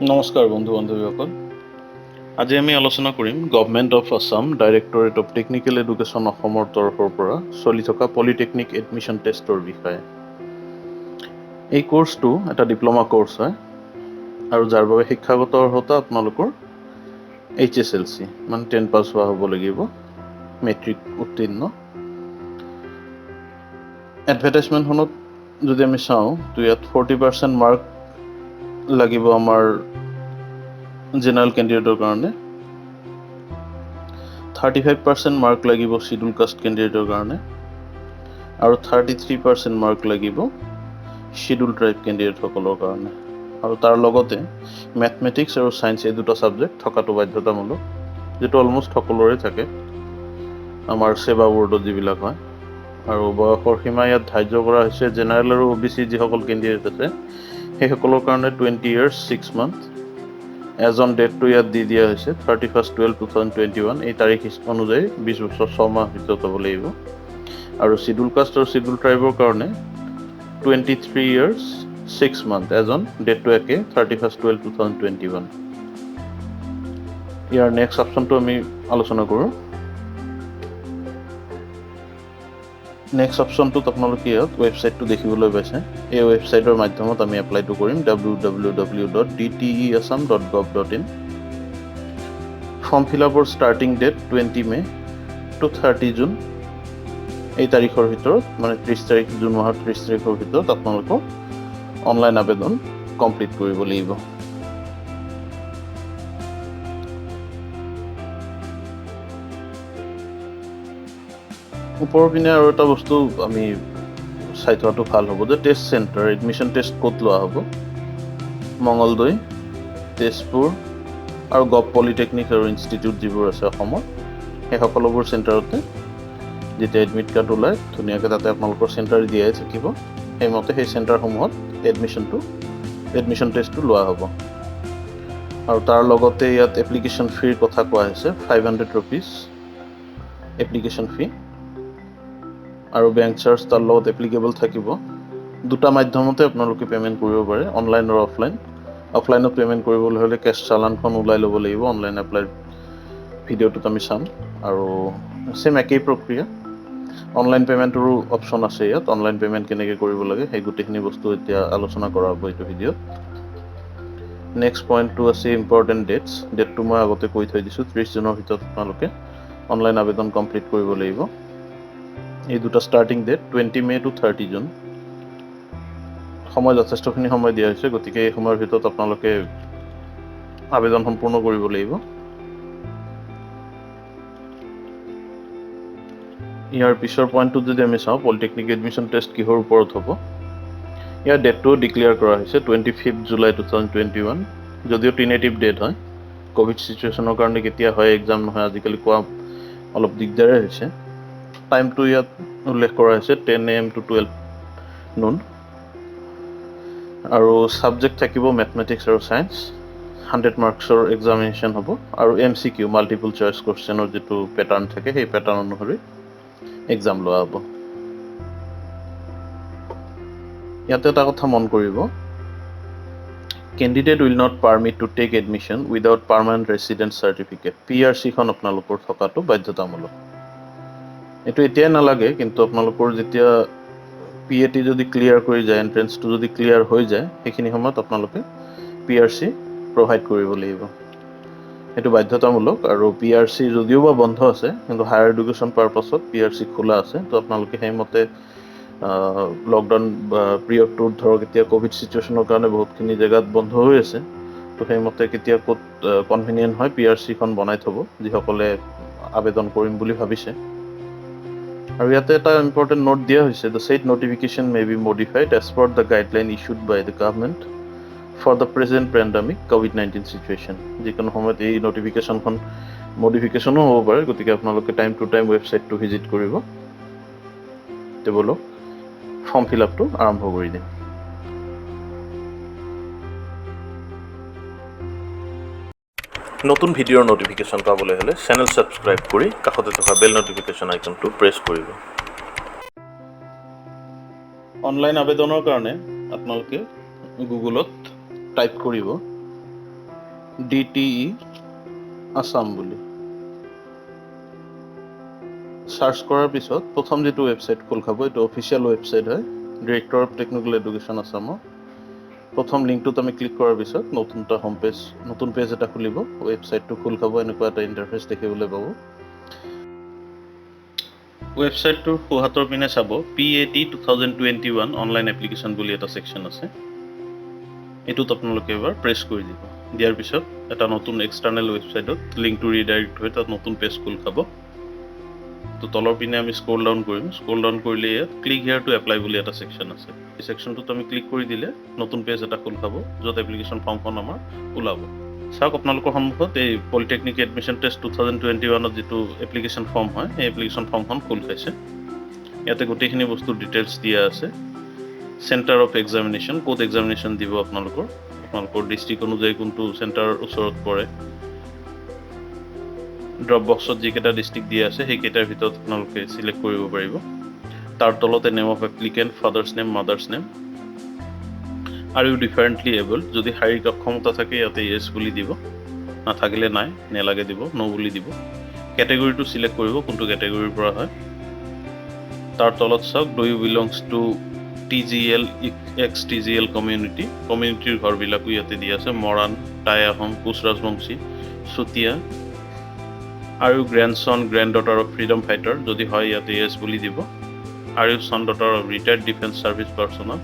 নমস্কাৰ বন্ধু বান্ধৱীসকল। আজি আমি আলোচনা কৰিম government of Assam directorate of technical education অসমৰ তৰফৰ পৰা চলি থকা পলিটেকনিক এডমিশ্যন টেষ্টৰ বিষয়ে। এই কোৰ্চটো এটা ডিপ্ল'মা কোৰ্চ হয় আৰু যাৰ বাবে শিক্ষাগত অৰ্হতা আপোনালোকৰ HSLC মানে 10 পাছ হোৱা হ'ব লাগিব, মেট্ৰিক উত্তীৰ্ণ। এডভাৰটাইজমেণ্টখনত যদি আমি চাওঁ তো ইয়াত 40% মাৰ্ক লাগিব আমাৰ জেনেৰেল কেণ্ডিডেটৰ কাৰণে, 35% মাৰ্ক লাগিব শিডিউল কাষ্ট কেণ্ডিডেটৰ কাৰণে আৰু 33% মাৰ্ক লাগিব শিডিউল ট্ৰাইব কেণ্ডিডেটসকলৰ কাৰণে। আৰু তাৰ লগতে মেথমেটিক্স আৰু ছায়েন্স এই দুটা ছাবজেক্ট থকাটো বাধ্যতামূলক, যিটো অলমষ্ট সকলোৰে থাকে আমাৰ সেৱা বৰ্ডত যিবিলাক হয়। আৰু বয়সৰ সীমা ইয়াত ধাৰ্য কৰা হৈছে জেনেৰেল আৰু OBC যিসকল কেণ্ডিডেট আছে সেইসকলৰ কাৰণে 20 years 6 months। এজন ডেটটো ইয়াত দি দিয়া হৈছে 31/12/2021, এই তাৰিখ অনুযায়ী 20 বছৰ 6 মাহ ভিতৰত হ'ব লাগিব। আৰু শিডিউল কাষ্ট আৰু শিডিউল ট্ৰাইবৰ কাৰণে 23 years 6 months, এজন ডেটটো একে 31/12/2021। ইয়াৰ নেক্সট অপশ্যনটো আমি আলোচনা কৰোঁ। নেক্সট অপশ্যনটোত আপোনালোকে ইয়াত ৱেবছাইটটো দেখিবলৈ পাইছে। এই ৱেবছাইটৰ মাধ্যমত আমি এপ্লাইটো কৰিম www.dteassam.gov.in। Form fill up starting date 20 May to 30 June, এই তাৰিখৰ ভিতৰত মানে 30 তাৰিখ জুন মাহৰ 30 তাৰিখৰ ভিতৰত আপোনালোকৰ অনলাইন আবেদন কমপ্লিট কৰিব লাগিব। ওপৰৰ পিনে আৰু এটা বস্তু আমি চাই থোৱাটো ভাল হ'ব যে টেষ্ট চেণ্টাৰ এডমিশ্যন টেষ্ট ক'ত লোৱা হ'ব। মঙলদৈ, তেজপুৰ আৰু গভ পলিটেকনিক আৰু ইনষ্টিটিউট যিবোৰ আছে অসমত, সেই সকলোবোৰ চেণ্টাৰতে যেতিয়া এডমিট কাৰ্ড ওলায় ধুনীয়াকৈ তাতে আপোনালোকৰ চেণ্টাৰ দিয়াই থাকিব। সেইমতে সেই চেণ্টাৰসমূহত এডমিশ্যন টেষ্টটো লোৱা হ'ব। আৰু তাৰ লগতে ইয়াত এপ্লিকেশ্যন ফিৰ কথা কোৱা হৈছে 500 rupees এপ্লিকেশ্যন ফি, আৰু বেংক চাৰ্জ তাৰ লগত এপ্লিকেবল থাকিব। দুটা মাধ্যমতে আপোনালোকে পে'মেণ্ট কৰিব পাৰে, অনলাইন আৰু অফলাইন। অফলাইনত পে'মেণ্ট কৰিবলৈ হ'লে কেছ চালানখন ওলাই ল'ব লাগিব, অনলাইন এপ্লাই ভিডিঅ'টোত আমি চাম। আৰু চেম একেই প্ৰক্ৰিয়া, অনলাইন পে'মেণ্টৰো অপশ্যন আছে ইয়াত। অনলাইন পে'মেণ্ট কেনেকৈ কৰিব লাগে সেই গোটেইখিনি বস্তু এতিয়া আলোচনা কৰা হ'ব এইটো ভিডিঅ'ত। নেক্সট পইণ্টটো আছে ইম্পৰ্টেণ্ট ডেটটো মই আগতে কৈ থৈ দিছোঁ। 30 জুনৰ ভিতৰত আপোনালোকে অনলাইন আবেদন কমপ্লিট কৰিব লাগিব। এই দুটা starting date 20 May to 30 June। সময় যথেষ্টখিনি সময় দিয়া হৈছে, গতিকে এই সময়ৰ ভিতৰত আপোনালোকে আবেদন সম্পূৰ্ণ কৰিব লাগিব। ইয়াৰ পিছৰ পইণ্টটোত যদি আমি চাওঁ পলিটেকনিক এডমিশ্যন টেষ্ট কিহৰ ওপৰত হ'ব, ইয়াৰ ডেটটো ডিক্লেয়াৰ কৰা হৈছে 25 July 2021। যদিও টিনেটিভ ডেট হয়, ক'ভিড চিটুৱেশ্যনৰ কাৰণে কেতিয়া হয় এক্সাম নহয় আজিকালি কোৱা অলপ দিগদাৰে হৈছে। টাইমটো ইয়াত উল্লেখ কৰা হৈছে 10 AM to 12 noon। আৰু ছাবজেক্ট থাকিব মেথমেটিক্স আৰু ছায়েন্স। 100 marksৰ এক্সামিনেশ্যন হ'ব আৰু MCQ মাল্টিপল চইচ কুৱেশ্যনৰ যিটো পেটাৰ্ণ থাকে সেই পেটাৰ্ণ অনুসৰি এক্সাম লোৱা হ'ব। ইয়াতে এটা কথা মন কৰিব, candidate will not permit to take admission without permanent residence certificate. PRCখন আপোনালোকৰ থকাটো বাধ্যতামূলক। এইটো এতিয়াই নালাগে, কিন্তু আপোনালোকৰ যেতিয়া PAT যদি ক্লিয়াৰ কৰি যায়, এণ্ট্ৰেঞ্চটো যদি ক্লিয়াৰ হৈ যায়, সেইখিনি সময়ত আপোনালোকে PRC প্ৰভাইড কৰিব লাগিব। সেইটো বাধ্যতামূলক। আৰু PRC যদিও বা বন্ধ আছে, কিন্তু হায়াৰ এডুকেশ্যন পাৰপাছত PRC খোলা আছে। তো আপোনালোকে সেইমতে লকডাউন বা পিৰিয়ডটোত ধৰক এতিয়া ক'ভিড চিটুৱেশ্যনৰ কাৰণে বহুতখিনি জেগাত বন্ধ হৈ আছে। তো সেইমতে কেতিয়া ক'ত কনভিনিয়েণ্ট হয় PRCখন বনাই থ'ব যিসকলে আবেদন কৰিম বুলি ভাবিছে। আৰু ইয়াতে এটা ইম্পৰ্টেণ্ট নোট দিয়া হৈছে, the said notification may be modified as per the guideline issued by the government for the present pandemic COVID-19 situation. যিকোনো সময়ত এই নটিফিকেশ্যনখন মডিফিকেশ্যনো হ'ব পাৰে, গতিকে আপোনালোকে টাইম টু টাইম ৱেবছাইটটো ভিজিট কৰিব। বলক ফৰ্ম ফিল আপটো আৰম্ভ কৰি দিম। নতুন ভিডিঅ'ৰ নটিফিকেশ্যন পাবলৈ হ'লে চেনেল ছাবস্ক্ৰাইব কৰি কাষতে থকা বেল নটিফিকেশ্যন আইকনটো প্ৰেছ কৰিব। অনলাইন আবেদনৰ কাৰণে আপোনালোকে গুগলত টাইপ কৰিব DTE আসাম বুলি সাৰ্চ কৰাৰ পিছত প্ৰথম যেটো ৱেবছাইট খোল খাব এইটো অফিচিয়েল ৱেবছাইট হয় ডিৰেক্টৰ অফ টেকনিকেল এডুকেশ্যন আসামৰ প্ৰথম লিংকটোত আমি ক্লিক কৰাৰ পিছত নতুন পেজ এটা খুলিব ৱেবছাইটটো খোল খাব এনেকুৱা এটা ইণ্টাৰফেচ দেখিবলৈ পাব ৱেবছাইটটোৰ সোঁহাতৰ পিনে চাব PAT 2021 অনলাইন এপ্লিকেশ্যন বুলি এটা ছেকশ্যন আছে এইটোত আপোনালোকে এবাৰ প্ৰেছ কৰি দিব দিয়াৰ পিছত এটা নতুন এক্সটাৰ্নেল ৱেবছাইটত লিংকটো ৰিডাইৰেক্ট হৈ তাত নতুন পেজ খোল খাব তো তলৰ পিনে আমি স্ক্ৰল ডাউন কৰিলে ইয়াত ক্লিক হিয়াৰ টু এপ্লাই বুলি এটা ছেকশ্যন আছে এই ছেকশ্যনটোত আমি ক্লিক কৰি দিলে নতুন পেজ এটা খোল খাব য'ত এপ্লিকেশ্যন ফৰ্মখন আমাৰ ওলাব চাওক আপোনালোকৰ সন্মুখত এই পলিটেকনিক এডমিশ্যন টেষ্ট 2021ত যিটো এপ্লিকেশ্যন ফৰ্ম হয় এই এপ্লিকেশ্যন ফৰ্মখন খোল খাইছে ইয়াতে গোটেইখিনি বস্তুৰ ডিটেইলছ দিয়া আছে চেণ্টাৰ অফ এক্সামিনেশ্যন ক'ত এক্সামিনেশ্যন দিব আপোনালোকৰ ডিষ্ট্ৰিক্ট অনুযায়ী কোনটো চেণ্টাৰ ওচৰত পৰে ড্ৰপ বক্সত যিকেইটা ডিষ্ট্ৰিক্ট দিয়া আছে সেইকেইটাৰ ভিতৰত আপোনালোকে চিলেক্ট কৰিব পাৰিব তাৰ তলতে name of applicant father's name mothers name আৰু ইউ ডিফাৰেণ্টলি এবল যদি শাৰীৰিক অক্ষমতা থাকে ইয়াতে য়েছ বুলি দিব নাথাকিলে নাই নেলাগে দিব ন' বুলি দিব কেটেগৰীটো চিলেক্ট কৰিব কোনটো কেটেগৰীৰ পৰা হয় তাৰ তলত চাওক do you belongs to TGL XTGL কমিউনিটিৰ ঘৰবিলাকো ইয়াতে দিয়া আছে মৰাণ টাই আহোম কোচ ৰাজবংশী চুতীয়া আৰু grandson granddaughter of freedom fighter যদি হয় ইয়াতে য়েছ বুলি দিব আৰু son daughter of retired defence service পাৰ্চনৰ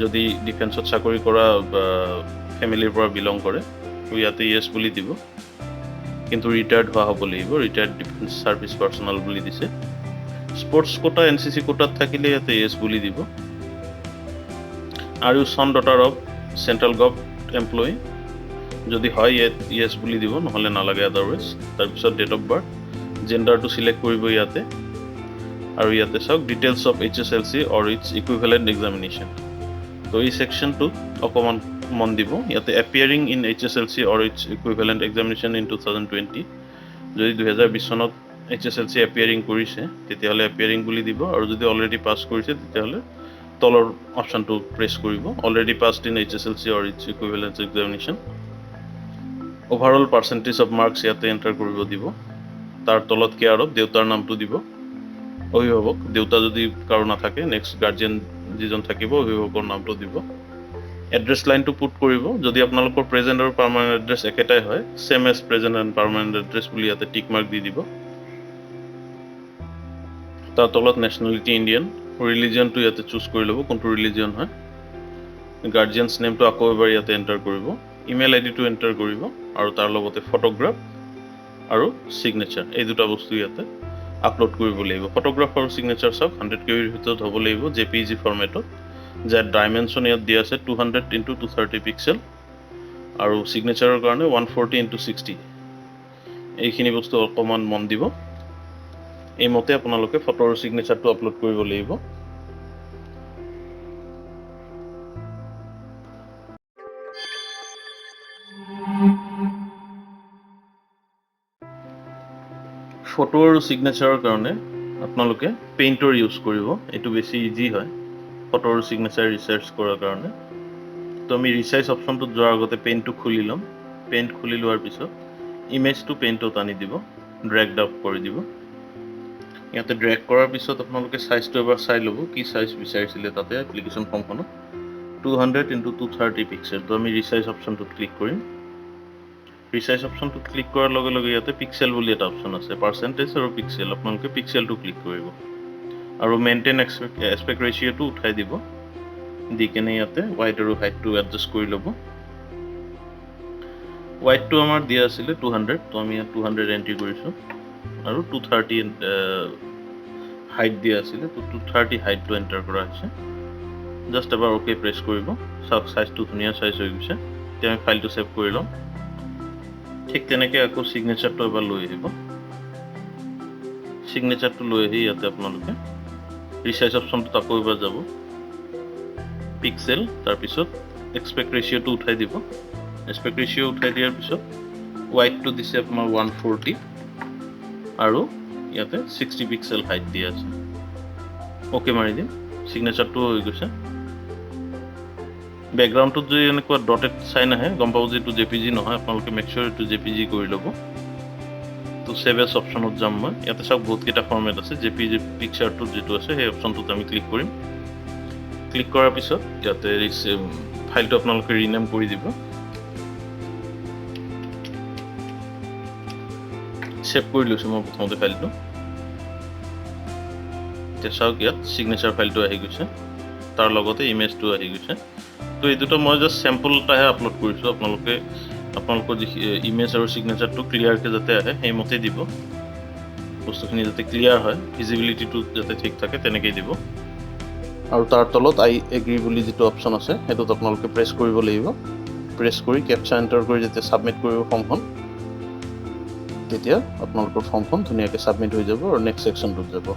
যদি ডিফেন্সত চাকৰি কৰা ফেমিলিৰ পৰা বিলং কৰে ইয়াতে য়েছ বুলি দিব কিন্তু ৰিটায়াৰ্ড হোৱা হ'ব লাগিব ৰিটায়াৰ্ড ডিফেন্স ছাৰ্ভিচ পাৰ্চনেল বুলি দিছে স্পৰ্টছ কোটা NCC কোটাত থাকিলে ইয়াতে য়েছ বুলি দিব আৰু son daughter of central government employee যদি হয় য়েছ বুলি দিব নহ'লে নালাগে আদাৰৱাইজ তাৰপিছত ডেট অফ বাৰ্থ জেণ্ডাৰটো চিলেক্ট কৰিব ইয়াতে আৰু ইয়াতে চাওক details of HSLC or its equivalent examination তো এই ছেকশ্যনটোত অকণমান মন দিব ইয়াতে appearing in HSLC or its equivalent examination in 2020 যদি 2020 চনত HSLC এপিয়াৰিং কৰিছে তেতিয়াহ'লে এপিয়াৰিং বুলি দিব আৰু যদি অলৰেডি পাছ কৰিছে তেতিয়াহ'লে তলৰ অপশ্যনটো প্ৰেছ কৰিব already passed in HSLC or its equivalent examination overall percentage of marks ইয়াতে এণ্টাৰ কৰিব দিব তাৰ তলত কেয়াৰ অফ দেউতাৰ নামটো দিব অভিভাৱক দেউতা যদি কাৰো নাথাকে নেক্সট গাৰ্জিয়ান যিজন থাকিব অভিভাৱকৰ নামটো দিব এড্ৰেছ লাইনটো পুট কৰিব যদি আপোনালোকৰ প্ৰেজেণ্ট আৰু পাৰ্মানেণ্ট এড্ৰেছ একেটাই হয় same as present and permanent address বুলি ইয়াতে টিক মাৰ্ক দি দিব তাৰ তলত নেশ্যনেলিটি ইণ্ডিয়ান ৰিলিজিয়নটো ইয়াতে চুজ কৰি ল'ব কোনটো ৰিলিজিয়ন হয় গাৰ্জিয়ানছ নেমটো আকৌ এবাৰ ইয়াতে এণ্টাৰ কৰিব ইমেইল আইডিটো এণ্টাৰ কৰিব আৰু তাৰ লগতে ফটোগ্ৰাফ আৰু ছিগনেচাৰ এই দুটা বস্তু ইয়াতে আপলোড কৰিব লাগিব ফটোগ্ৰাফ আৰু ছিগনেচাৰ চাওক 100 KB ভিতৰত হ'ব লাগিব JPEG ফৰ্মেটত যাৰ ডাইমেনশ্যন ইয়াত দিয়া আছে 200x230 পিক্সেল আৰু ছিগনেচাৰৰ কাৰণে 140x60 এইখিনি বস্তু অকণমান মন দিব এইমতে আপোনালোকে ফটো আৰু ছিগনেচাৰটো আপলোড কৰিব লাগিব ফটো আৰু ছিগনেচাৰৰ কাৰণে আপোনালোকে পেইণ্টৰ ইউজ কৰিব এইটো বেছি ইজি হয় ফটো আৰু ছিগনেচাৰ ৰিচাৰ্চ কৰাৰ কাৰণে তো আমি ৰিচাইজ অপশ্যনটোত যোৱাৰ আগতে পেইণ্টটো খুলি ল'ম পেইণ্ট খুলি লোৱাৰ পিছত ইমেজটো পেইণ্টত আনি দিব ড্ৰেগ ডাউন কৰি দিব ইয়াতে ড্ৰেগ কৰাৰ পিছত আপোনালোকে চাইজটো এবাৰ চাই ল'ব কি চাইজ বিচাৰিছিলে তাতে এপ্লিকেশ্যন ফৰ্মখনত 200x230 পিক্সেল তো আমি ৰিচাইজ অপশ্যনটোত ক্লিক কৰিম ৰিচাইজ অপশ্যনটোত ক্লিক কৰাৰ লগে লগে ইয়াতে পিক্সেল বুলি এটা অপশ্যন আছে পাৰ্চেণ্টেজ আৰু পিক্সেল আপোনালোকে পিক্সেলটো ক্লিক কৰিব আৰু মেইনটেইন এছপেক্ট ৰেচিঅ'টো উঠাই দিব দি কেনে ইয়াতে ৱাইড আৰু হাইটটো এডজাষ্ট কৰি ল'ব ৱাইডটো আমাৰ দিয়া আছিলে 200 তো আমি ইয়াত 200 এণ্ট্ৰি কৰিছোঁ আৰু 230 হাইট দিয়া আছিলে তো 230 হাইটটো এণ্টাৰ কৰা হৈছে জাষ্ট এবাৰ অ'কে প্ৰেছ কৰিব চাওক চাইজটো ধুনীয়া চাইজ হৈ গৈছে এতিয়া আমি ফাইলটো ছেভ কৰি ল'ম ঠিক তেনেকৈ আকৌ ছিগনেচাৰটো এবাৰ লৈ আহিব ছিগনেচাৰটো লৈ আহি ইয়াতে আপোনালোকে ৰিচাইজ অপশ্যনটোত আকৌ এবাৰ যাব পিক্সেল তাৰপিছত এক্সপেক্ট ৰেচিঅ'টো উঠাই দিব এক্সপেক্ট ৰেচিঅ' উঠাই দিয়াৰ পিছত ৱাইডটো দিছে আপোনাৰ 140 আৰু ইয়াতে 60 পিক্সেল হাইট দিয়া আছে অ'কে মাৰি দিম ছিগনেচাৰটো হৈ গৈছে বেকগ্ৰাউণ্ডটোত যদি এনেকুৱা ডটেড চাইন আহে গম পাব যে এইটো জেপিজি নহয়, আপোনালোকে মেক চিয়ৰ এইটো জেপিজি কৰি ল'ব। তো ছেভ এছ অপশ্যনত যাম মই। ইয়াতে চাওক বহুতকেইটা ফৰ্মেট আছে। জেপিজি পিকচাৰটোত যিটো আছে সেই অপশ্যনটোত আমি ক্লিক কৰিম। ক্লিক কৰাৰ পিছত ইয়াতে ফাইলটো আপোনালোকে ৰিনেম কৰি দিব। ছেভ কৰি লৈছোঁ মই প্ৰথমতে ফাইলটো। এতিয়া চাওক ইয়াত ছিগনেচাৰ ফাইলটো আহি গৈছে, তাৰ লগতে ইমেজটো আহি গৈছে। তো এই দুটা মই জাষ্ট চেম্পল এটাহে আপলোড কৰিছোঁ। আপোনালোকৰ যি ইমেজ আৰু ছিগনেচাৰটো ক্লিয়াৰকৈ যাতে আহে সেইমতে দিব। বস্তুখিনি যাতে ক্লিয়াৰ হয়, ভিজিবিলিটিটো যাতে ঠিক থাকে তেনেকেই দিব। আৰু তাৰ তলত আই এগ্ৰি বুলি যিটো অপশ্যন আছে সেইটোত আপোনালোকে প্ৰেছ কৰিব লাগিব। প্ৰেছ কৰি কেপচা এণ্টাৰ কৰি যেতিয়া ছাবমিট কৰিব ফৰ্মখন, তেতিয়া আপোনালোকৰ ফৰ্মখন ধুনীয়াকৈ ছাবমিট হৈ যাব আৰু নেক্সট ছেকশ্যনটোত যাব।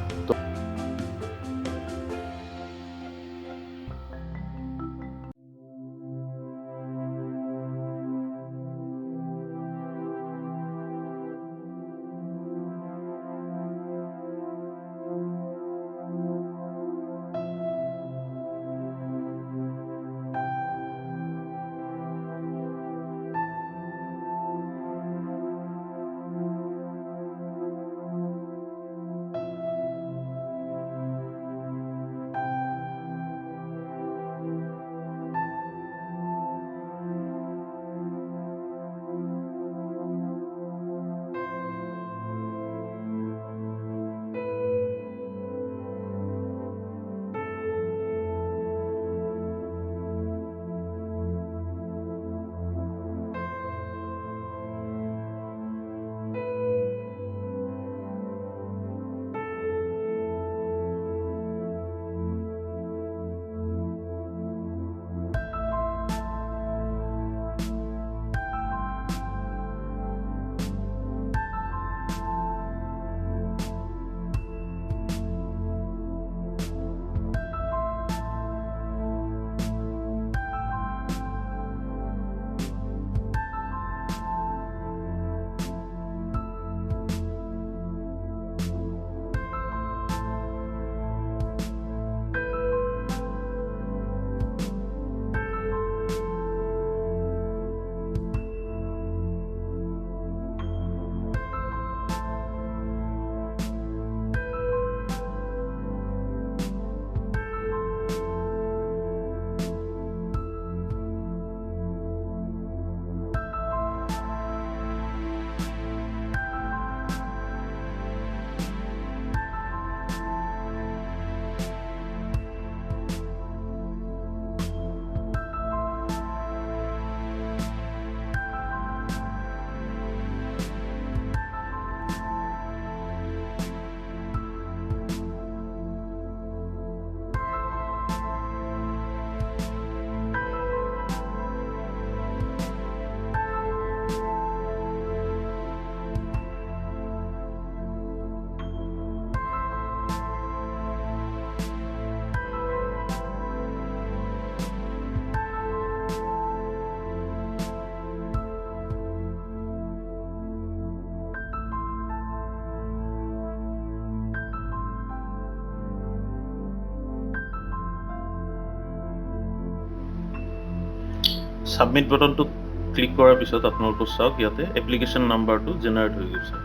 ছাবমিট বাটনটোত ক্লিক কৰাৰ পিছত আপোনালোকৰ চাওক ইয়াতে এপ্লিকেশ্যন নাম্বাৰটো জেনেৰেট হৈ গৈছে।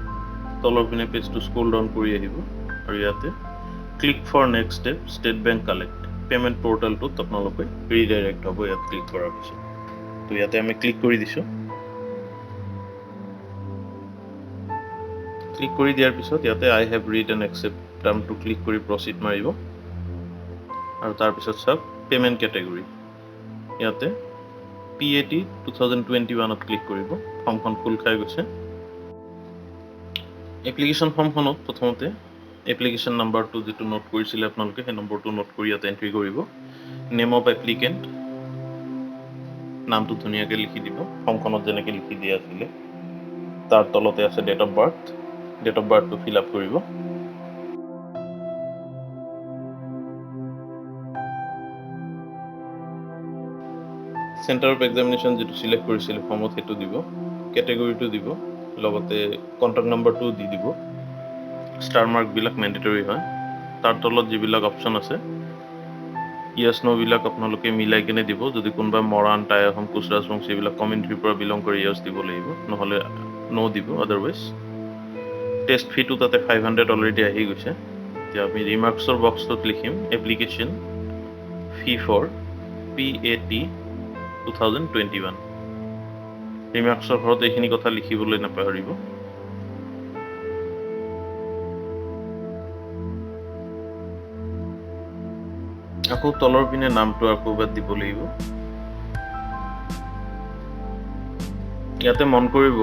তলৰ পিনে পেজটো স্ক্ৰল ডাউন কৰি আহিব আৰু ইয়াতে click for next step state bank collect payment পৰ্টেলটোত আপোনালোকে ৰিডাইৰেক্ট হ'ব ইয়াত ক্লিক কৰাৰ পিছত। তো ইয়াতে আমি ক্লিক কৰি দিছোঁ। ক্লিক কৰি দিয়াৰ পিছত ইয়াতে I have read and accept টাৰ্মটো ক্লিক কৰি প্ৰচিড মাৰিব আৰু তাৰপিছত চাওক পে'মেণ্ট কেটেগৰী ইয়াতে PAT 2021ত ক্লিক কৰিব। ফৰ্মখন খোল খাই গৈছে। এপ্লিকেশ্যন ফৰ্মখনত প্ৰথমতে এপ্লিকেশ্যন নাম্বাৰটো যিটো নোট কৰিছিলে আপোনালোকে সেই নম্বৰটো নোট কৰি ইয়াতে এণ্ট্ৰি কৰিব। নেম অফ এপ্লিকেণ্ট নামটো ধুনীয়াকৈ লিখি দিব, ফৰ্মখনত যেনেকৈ লিখি দিয়া আছিলে। তাৰ তলতে আছে ডেট অফ বাৰ্থটো ফিল আপ কৰিব। চেণ্টাৰ অফ এক্সামিনেশ্যন যিটো চিলেক্ট কৰিছিলে ফৰ্মত সেইটো দিব, কেটেগৰীটো দিব, লগতে কণ্টেক্ট নাম্বাৰটোও দি দিব। ষ্টাৰ মাৰ্কবিলাক মেণ্ডেটৰী হয়। তাৰ তলত যিবিলাক অপশ্যন আছে ইয়েছ ন' বিলাক আপোনালোকে মিলাই কিনে দিব। যদি কোনোবাই মৰাণ, টাই আহোম, কোচ ৰাজবংশী এইবিলাক কমিউনিটিৰ পৰা বিলং কৰি ইয়েছ দিব লাগিব, নহ'লে ন' দিব আদাৰৱাইজ। টেষ্ট ফিটো তাতে 500 অলৰেডি আহি গৈছে। এতিয়া আমি ৰিমাৰ্কছৰ বক্সটোত লিখিম এপ্লিকেশ্যন ফি ফৰ PAT 2021। ৰিমাৰ্কছৰ ঘৰত এইখিনি কথা লিখিবলৈ নাপাহৰিব। আকৌ তলৰ পিনে নামটো আকৌ এবাৰ দিব লাগিব। ইয়াতে মন কৰিব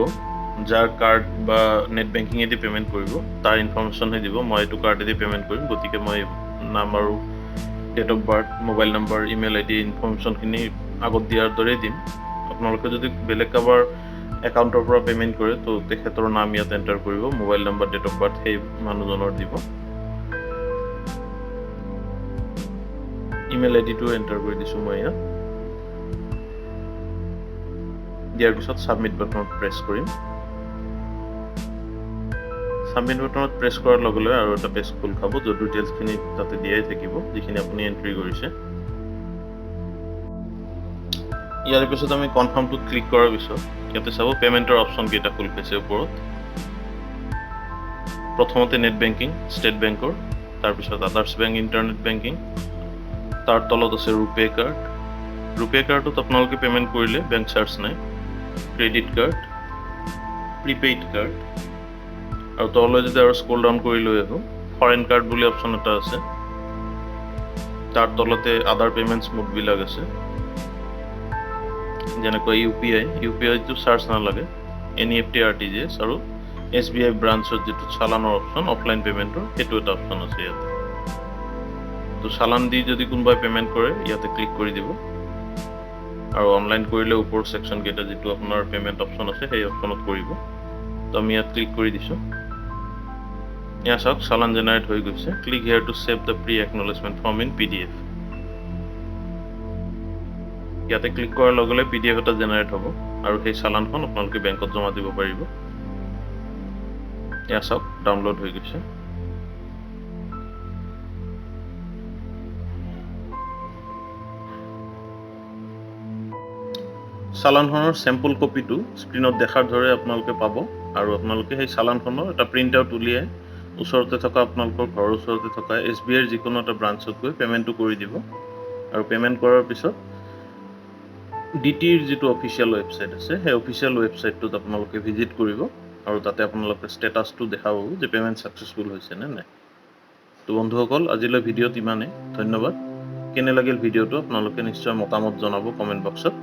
যাৰ কাৰ্ড বা নেট বেংকিঙেদি পে'মেণ্ট কৰিব তাৰ ইনফৰ্মেশ্যনহে দিব। মই এইটো কাৰ্ডেদি পে'মেণ্ট কৰিম, গতিকে মই নাম আৰু date of birth, mobile number, email ID ইনফৰ্মেশ্যনখিনি আগত দিয়াৰ দৰেই দিম। আপোনালোকে যদি বেলেগ কাৰোবাৰ একাউণ্টৰ পৰা পে'মেণ্ট কৰে তো তেখেতৰ নাম ইয়াত এণ্টাৰ কৰিব, mobile number, date of birth সেই মানুহজনৰ দিব। ইমেইল IDটো এণ্টাৰ কৰি দিছোঁ মই ইয়াত। দিয়াৰ পিছত ছাবমিট বাটনত প্ৰেছ কৰিম। ছাবমিট বাটনত প্ৰেছ কৰাৰ লগে লগে আৰু এটা পেজ খোল খাব, য'ত ডিটেইলছখিনি তাতে দিয়াই থাকিব, যিখিনি আপুনি এণ্ট্ৰি কৰিছে। ইয়াৰ পিছত আমি কনফাৰ্মটোত ক্লিক কৰাৰ পিছত ইয়াতে চাব পে'মেণ্টৰ অপশ্যন কেইটা খোল খাইছে ওপৰত। প্ৰথমতে নেট বেংকিং, ষ্টেট বেংকৰ, তাৰপিছত আদাৰ্ছ বেংক, ইণ্টাৰনেট বেংকিং, তাৰ তলত আছে ৰুপে কাৰ্ড। ৰুপে কাৰ্ডত আপোনালোকে পে'মেণ্ট কৰিলে বেংক চাৰ্জ নাই। ক্ৰেডিট কাৰ্ড, প্ৰিপেইড কাৰ্ড, আৰু তললৈ যদি আৰু স্ক্ৰল ডাউন কৰি লৈ আহোঁ, ফৰেন কাৰ্ড বুলি অপশ্যন এটা আছে। তাৰ তলতে আদাৰ পে'মেণ্টছ মোডবিলাক আছে, যেনেকৈ UPI-টো চাৰ্জ নালাগে, NEFT, RTGS আৰু SBI ব্ৰাঞ্চত যিটো চালানৰ অপশ্যন অফলাইন পে'মেণ্টৰ, সেইটো এটা অপশ্যন আছে ইয়াতে। তো চালান দি যদি কোনোবাই পে'মেণ্ট কৰে ইয়াতে ক্লিক কৰি দিব, আৰু অনলাইন কৰিলে ওপৰ ছেকশ্যন কেইটা যিটো আপোনাৰ পে'মেণ্ট অপশ্যন আছে সেই অপশ্যনত কৰিব। তো আমি ইয়াত ক্লিক কৰি দিছোঁ। ইয়াত চাওক চালান জেনেৰেট হৈ গৈছে। Click here to save the pre acknowledgement form in PDF। ইয়াতে ক্লিক কৰাৰ লগে লগে PDF এটা জেনেৰেট হ'ব, আৰু সেই চালানখন আপোনালোকে বেংকত জমা দিব পাৰিব। ইয়াত চাওক ডাউনলোড হৈ গৈছে। চালানখনৰ চেম্পল কপিটো স্ক্ৰীণত দেখাৰ দৰে আপোনালোকে পাব, আৰু আপোনালোকে সেই চালানখনৰ এটা প্ৰিণ্ট আউট উলিয়াই ওচৰতে থকা আপোনালোকৰ ঘৰৰ ওচৰতে থকা SBIৰ যিকোনো এটা ব্ৰাঞ্চত গৈ পে'মেণ্টটো কৰি দিব। আৰু পে'মেণ্ট কৰাৰ পিছত DTৰ যিটো অফিচিয়েল ৱেবছাইট আছে সেই অফিচিয়েল ৱেবছাইটটোত আপোনালোকে ভিজিট কৰিব, আৰু তাতে আপোনালোকে ষ্টেটাছটো দেখাব যে পে'মেণ্ট ছাকচেছফুল হৈছে নে নাই। তো বন্ধুসকল, আজিলৈ ভিডিঅ'ত ইমানেই। ধন্যবাদ। কেনে লাগিল ভিডিঅ'টো আপোনালোকে নিশ্চয় মতামত জনাব কমেণ্ট বক্সত।